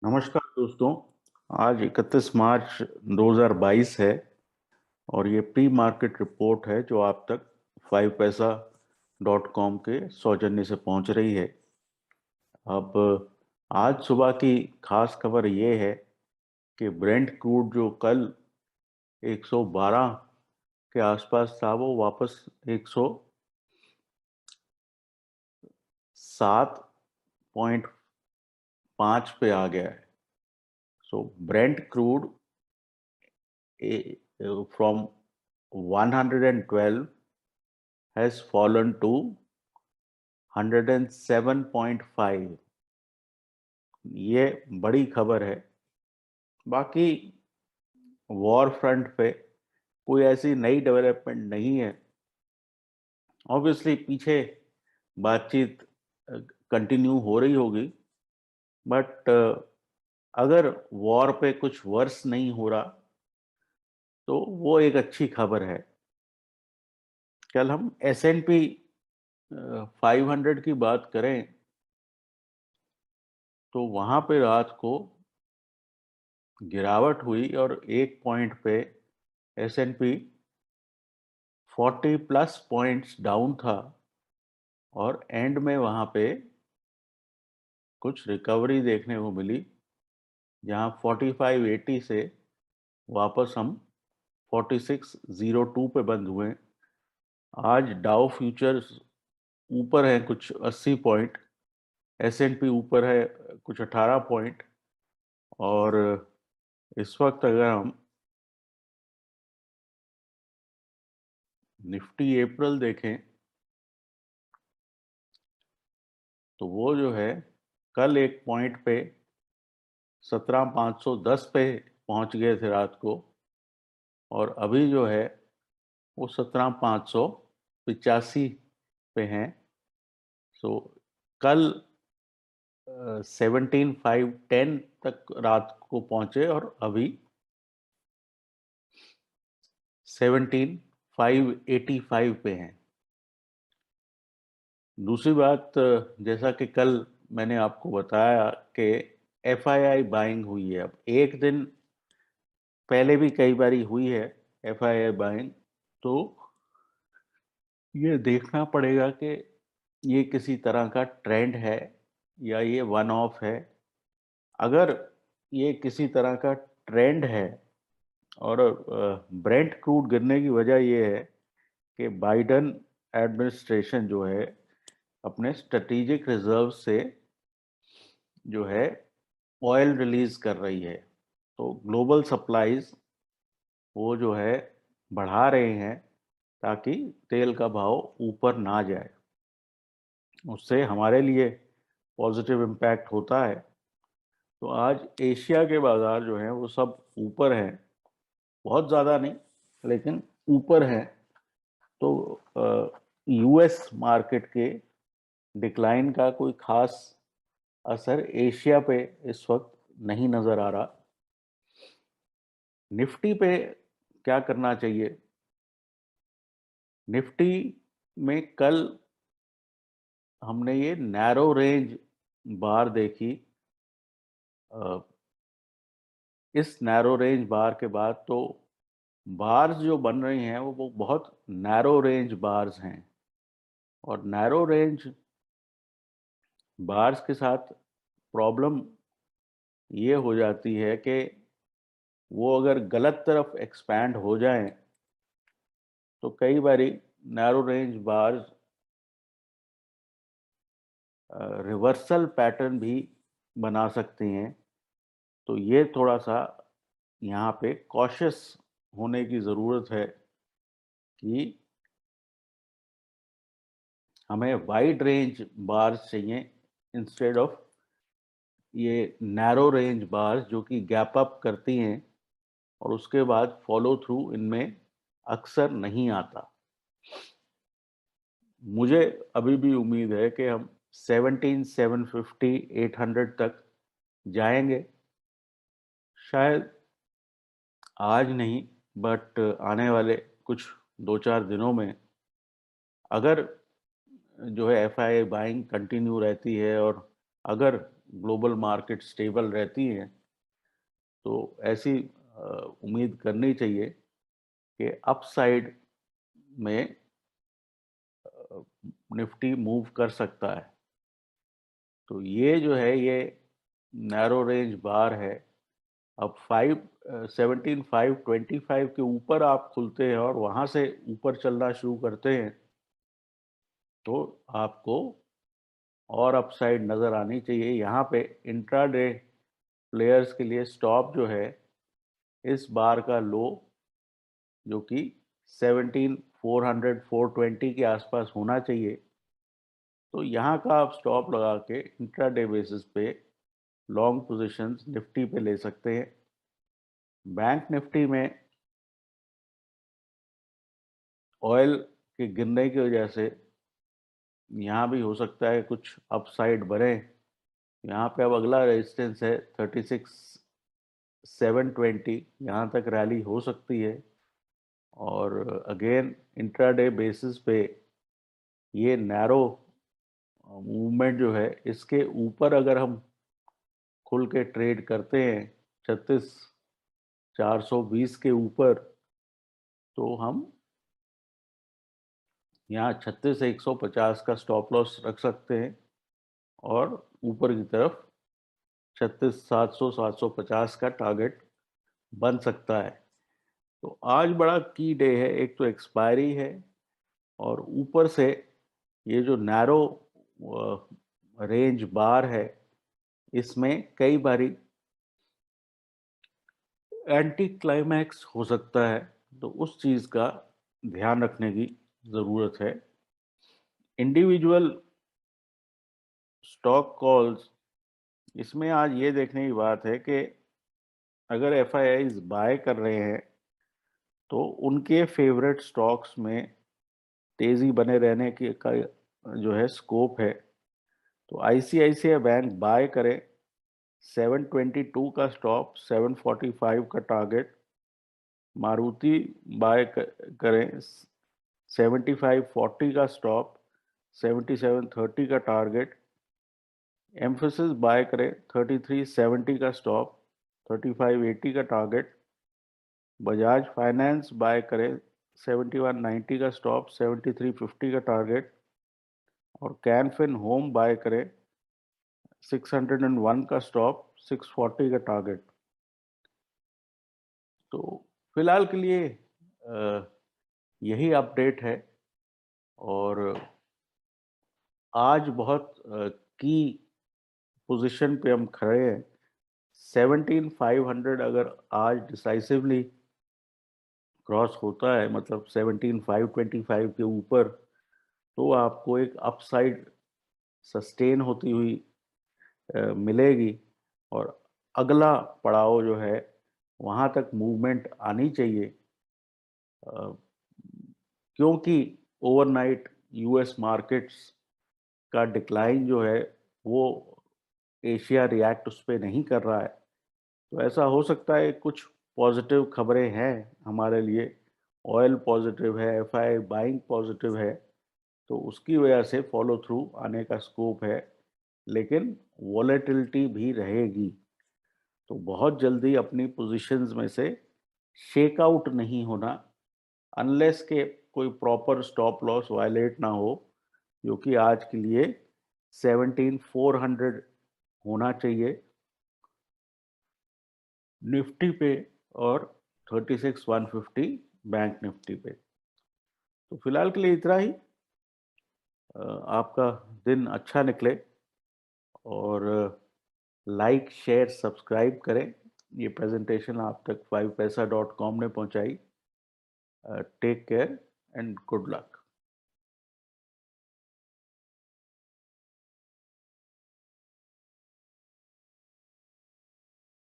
नमस्कार दोस्तों। आज 31 मार्च 2022 है और ये प्री मार्केट रिपोर्ट है जो आप तक 5paisa.com के सौजन्य से पहुंच रही है। अब आज सुबह की खास खबर ये है कि ब्रेंट क्रूड जो कल 112 के आसपास था वो वापस 107.5 पे आ गया है। सो Brent crude from 112 has fallen to 107.5। ये बड़ी खबर है। बाकी वॉर फ्रंट पे कोई ऐसी नई डेवलपमेंट नहीं है। ऑब्वियसली पीछे बातचीत कंटिन्यू हो रही होगी, बट अगर वॉर पे कुछ वर्स नहीं हो रहा तो वो एक अच्छी खबर है। कल हम S&P 500 की बात करें तो वहां पे रात को गिरावट हुई और एक पॉइंट पे S&P 40 प्लस पॉइंट्स डाउन था और एंड में वहां पे कुछ रिकवरी देखने को मिली, जहां 4580 से वापस हम 4602 पे बंद हुए। आज डाउ फ्यूचर्स ऊपर है कुछ 80 पॉइंट, S&P ऊपर है कुछ 18 पॉइंट। और इस वक्त अगर हम निफ्टी अप्रैल देखें तो वो जो है कल एक पॉइंट पे 17,510 पे पहुंच गए थे रात को, और अभी जो है वो 17,585 पे हैं। सो कल 17,510 तक रात को पहुंचे और अभी 17,585 पे हैं। दूसरी बात, जैसा कि कल मैंने आपको बताया कि FII बाइंग हुई है। अब एक दिन पहले भी कई बारी हुई है FII बाइंग, तो ये देखना पड़ेगा कि ये किसी तरह का ट्रेंड है या ये वन ऑफ है। अगर ये किसी तरह का ट्रेंड है और ब्रेंट क्रूड गिरने की वजह ये है कि बाइडन एडमिनिस्ट्रेशन जो है अपने स्ट्रेटेजिक रिजर्व से जो है ऑयल रिलीज कर रही है, तो ग्लोबल सप्लाईज वो जो है बढ़ा रहे हैं ताकि तेल का भाव ऊपर ना जाए। उससे हमारे लिए पॉजिटिव इम्पैक्ट होता है। तो आज एशिया के बाजार जो हैं वो सब ऊपर हैं, बहुत ज़्यादा नहीं लेकिन ऊपर हैं। तो US मार्केट के डिक्लाइन का कोई खास असर एशिया पे इस वक्त नहीं नज़र आ रहा। निफ्टी पे क्या करना चाहिए? निफ्टी में कल हमने ये नैरो रेंज बार देखी। इस नैरो रेंज बार के बाद तो बार्स जो बन रही हैं वो बहुत नैरो रेंज बार्स हैं, और नैरो रेंज बार्स के साथ प्रॉब्लम ये हो जाती है कि वो अगर गलत तरफ एक्सपैंड हो जाएं तो कई बारी narrow range bars reversal pattern भी बना सकती हैं। तो ये थोड़ा सा यहाँ पे कॉशियस होने की ज़रूरत है कि हमें वाइड रेंज बार्स चाहिए इंस्टेड ऑफ ये नैरो रेंज बार्स जो कि गैप अप करती हैं और उसके बाद फॉलो थ्रू इनमें अक्सर नहीं आता। मुझे अभी भी उम्मीद है कि हम 17,750 800 तक जाएंगे। शायद आज नहीं, बट आने वाले कुछ 2-4 दिनों में अगर जो है FII बाइंग कंटिन्यू रहती है और अगर ग्लोबल मार्केट स्टेबल रहती हैं तो ऐसी उम्मीद करनी चाहिए कि अपसाइड में निफ्टी मूव कर सकता है। तो ये जो है ये नैरो रेंज बार है। अब 17,525 के ऊपर आप खुलते हैं और वहां से ऊपर चलना शुरू करते हैं तो आपको और अपसाइड नजर आनी चाहिए। यहाँ पे इंट्राडे प्लेयर्स के लिए स्टॉप जो है इस बार का लो जो कि 17,400 420 के आसपास होना चाहिए। तो यहाँ का आप स्टॉप लगा के इंट्राडे बेसिस पे लॉन्ग पोजीशंस निफ्टी पे ले सकते हैं। बैंक निफ्टी में ऑयल के गिरने की वजह से यहाँ भी हो सकता है कुछ अपसाइड बने। यहाँ पे अब अगला रेजिस्टेंस है 36,720, यहाँ तक रैली हो सकती है। और अगेन इंट्राडे बेसिस पे ये नैरो मूवमेंट जो है इसके ऊपर अगर हम खुल के ट्रेड करते हैं 36,420 के ऊपर तो हम यहाँ 36,150 का स्टॉप लॉस रख सकते हैं और ऊपर की तरफ 36,700 750 का टारगेट बन सकता है। तो आज बड़ा की डे है, एक तो एक्सपायरी है और ऊपर से ये जो नैरो रेंज बार है इसमें कई बारी एंटी क्लाइमैक्स हो सकता है तो उस चीज का ध्यान रखने की जरूरत है। इंडिविजुअल स्टॉक कॉल्स इसमें आज ये देखने की बात है कि अगर एफआईआईज बाय कर रहे हैं तो उनके फेवरेट स्टॉक्स में तेजी बने रहने की का जो है स्कोप है। तो आईसीआईसीआई बैंक बाय करे 722 का स्टॉप, 745 का टारगेट। मारुति बाय करें 7540 का स्टॉप, 7730 का टारगेट। एम्फोसिस बाय करें 3370 का स्टॉप, 3580 का टारगेट। बजाज फाइनेंस बाय करें 7190 का स्टॉप, 7350 का टारगेट। और कैनफिन होम बाय करें 601 का स्टॉप, 640 का टारगेट। तो फिलहाल के लिए यही अपडेट है। और आज बहुत की पोजीशन पे हम खड़े हैं। 17,500 अगर आज डिसाइसिवली क्रॉस होता है मतलब 17,525 के ऊपर तो आपको एक अपसाइड सस्टेन होती हुई मिलेगी और अगला पड़ाव जो है वहां तक मूवमेंट आनी चाहिए। क्योंकि ओवरनाइट यूएस मार्केट्स का डिक्लाइन जो है वो एशिया रिएक्ट उस पर नहीं कर रहा है। तो ऐसा हो सकता है कुछ पॉजिटिव खबरें हैं हमारे लिए। ऑयल पॉजिटिव है, एफआई बाइंग पॉजिटिव है तो उसकी वजह से फॉलो थ्रू आने का स्कोप है। लेकिन वॉलेटिलिटी भी रहेगी तो बहुत जल्दी अपनी पोजीशंस में से शेक आउट नहीं होना अनलेस के कोई प्रॉपर स्टॉप लॉस वायलेट ना हो जो कि आज के लिए 17,400 होना चाहिए निफ्टी पे और 36,150 बैंक निफ्टी पे। तो फिलहाल के लिए इतना ही। आपका दिन अच्छा निकले और लाइक शेयर सब्सक्राइब करें। ये प्रेजेंटेशन आप तक 5paisa.com ने पहुंचाई। Take care and good luck.